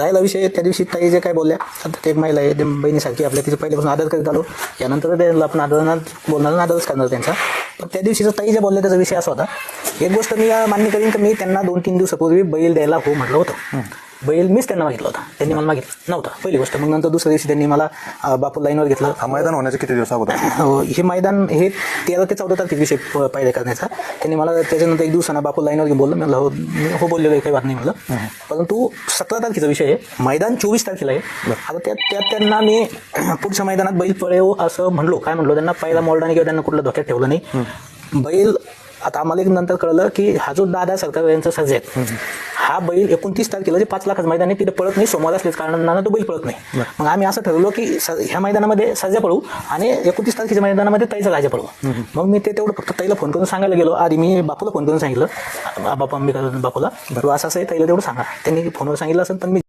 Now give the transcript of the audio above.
राहिला विषय त्या दिवशी ताई जे काय बोलल्या, आता ते एक महिला आहे, ते बहिणीसारखी आपल्या तिचं पहिल्यापासून आदर करीत आलो, यानंतर त्याला आपण आदरणात बोलणार आदरच करणार त्यांचा. पण त्या दिवशीचं ताई जे बोलले त्याचा विषय असा होता, एक गोष्ट मी मान्य करीन की मी त्यांना 2-3 दिवसापूर्वी बैल द्यायला हो म्हटलं होतं. बैल मीच त्यांना मागितला होता, त्यांनी मला मागितलं नव्हता पहिली गोष्ट. मग नंतर दुसऱ्या दिवशी त्यांनी मला बापू लाईनवर घेतलं. हा मैदान होण्याचे किती दिवस अगोदर? हे मैदान हे 13 ते 14 तारखेचा विषय पहिले करण्याचा. त्यांनी मला त्याच्यानंतर 1 दिवसानं बापू लाईनवर घेऊन बोललं. म्हणलं हो बोललेलो काही बात नाही म्हणलं. परंतु 17 तारखेचा विषय आहे, मैदान 24 तारखेला आहे. आता त्यात त्यांना मी पुढच्या मैदानात बैल पळेव असं म्हणलो. काय म्हणलो त्यांना, पहिला मोर्डाने किंवा त्यांना कुठलं धोक्यात ठेवलं नाही. बैल आता आम्हाला एक नंतर कळलं की हा जो दादा सरकार यांचा सर्ज आहे, हा बैल 29 तारखेला जे 5 लाखाचं मैदान आहे तिथे पळत नाही, सोमवार असल्याच कारणानं तो बैल पळत नाही. मग आम्ही असं ठरवलं की ह्या मैदानामध्ये सर्जा पळू आणि 29 तारखेच्या मैदानामध्ये ताईचा राजा पळू. मग मी ते तेवढं फक्त ताईला फोन करून सांगायला गेलो. आधी मी बापूला फोन करून सांगितलं, बापू अंबिका बापूला, असं आहे ताईला तेवढं सांगा. त्यांनी फोनवर सांगितलं असेल, पण मी